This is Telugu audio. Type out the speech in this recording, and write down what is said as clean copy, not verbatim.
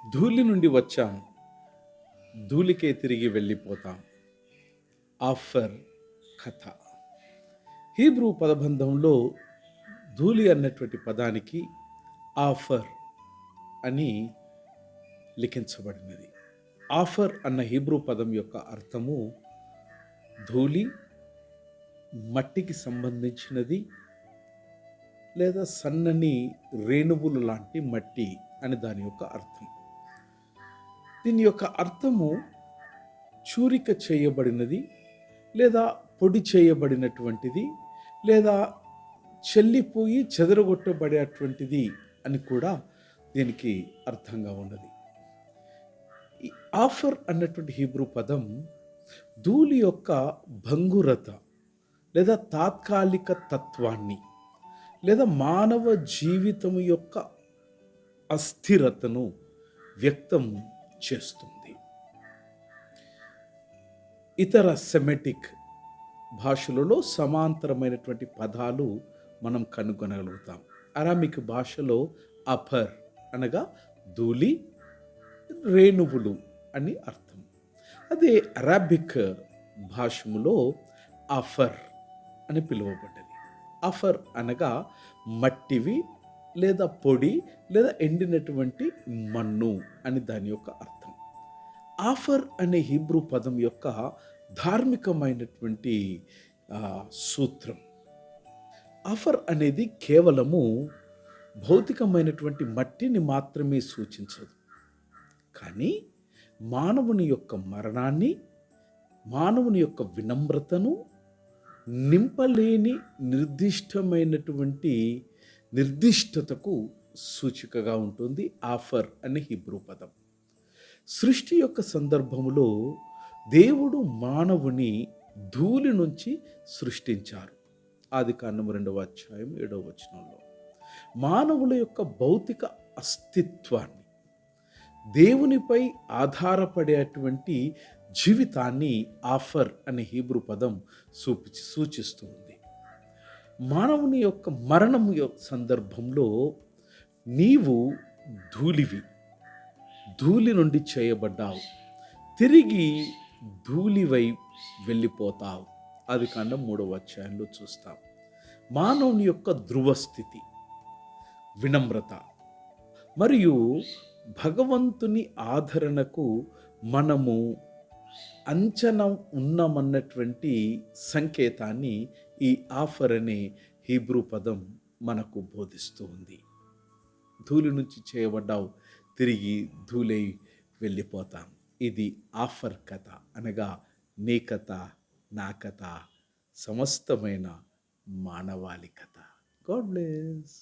ధూళి నుండి వచ్చాం, ధూళికే తిరిగి వెళ్ళిపోతాం. ఆఫర్ కథ. హీబ్రూ పదబంధంలో ధూళి అన్నటువంటి పదానికి ఆఫర్ అని లిఖించబడినది. ఆఫర్ అన్న హీబ్రూ పదం యొక్క అర్థము ధూళి, మట్టికి సంబంధించినది లేదా సన్నని రేణువులు లాంటి మట్టి అని దాని యొక్క అర్థం. దీని యొక్క అర్థము చూరిక చేయబడినది లేదా పొడి చేయబడినటువంటిది లేదా చెల్లిపోయి చెదరగొట్టబడేటువంటిది అని కూడా దీనికి అర్థంగా ఉన్నది. ఈ ఆఫర్ అన్నటువంటి హీబ్రూ పదం ధూళి యొక్క భంగురత లేదా తాత్కాలిక తత్వాన్ని లేదా మానవ జీవితం యొక్క అస్థిరతను వ్యక్తం చేస్తుంది. ఇతర సెమెటిక్ భాషలలో సమాంతరమైనటువంటి పదాలు మనం కనుగొనగలుగుతాం. అరామిక్ భాషలో అఫర్ అనగా ధూళి, రేణువులు అని అర్థం. అదే అరాబిక్ భాషలో అఫర్ అని పిలువబడ్డది. అఫర్ అనగా మట్టివి లేదా పొడి లేదా ఎండినటువంటి మన్ను అని దాని యొక్క అర్థం. ఆఫర్ అనే హీబ్రూ పదం యొక్క ధార్మికమైనటువంటి సూత్రం. ఆఫర్ అనేది కేవలము భౌతికమైనటువంటి మట్టిని మాత్రమే సూచించదు, కానీ మానవుని యొక్క మరణాన్ని, మానవుని యొక్క వినమ్రతను నింపలేని నిర్దిష్టతకు సూచికగా ఉంటుంది ఆఫర్ అనే హీబ్రూ పదం. సృష్టి యొక్క సందర్భంలో దేవుడు మానవుని ధూళి నుంచి సృష్టించారు. ఆదికాండం 2వ అధ్యాయం 7వ వచనంలో మానవుల యొక్క భౌతిక అస్తిత్వాన్ని, దేవునిపై ఆధారపడేటువంటి జీవితాన్ని ఆఫర్ అనే హీబ్రూ పదం సూచిస్తుంది. మానవుని యొక్క మరణం యొక్క సందర్భంలో నీవు ధూళివి, ధూళి నుండి చేయబడ్డావు, తిరిగి ధూళివై వెళ్ళిపోతావు. ఆదికాండం 3వ అధ్యాయంలో చూస్తాం. మానవుని యొక్క ధ్రువస్థితి, వినమ్రత మరియు భగవంతుని ఆదరణకు మనము అంచనా ఉన్నామన్నటువంటి సంకేతాన్ని ఈ ఆఫర్ అనే హీబ్రూ పదం మనకు బోధిస్తూ ఉంది. ధూళి నుంచి చేయబడ్డావు, తిరిగి ధూళై వెళ్ళిపోతాం. ఇది ఆఫర్ కథ అనగా నీ కథ, నా కథ, సమస్తమైన మానవాళి కథ. God bless.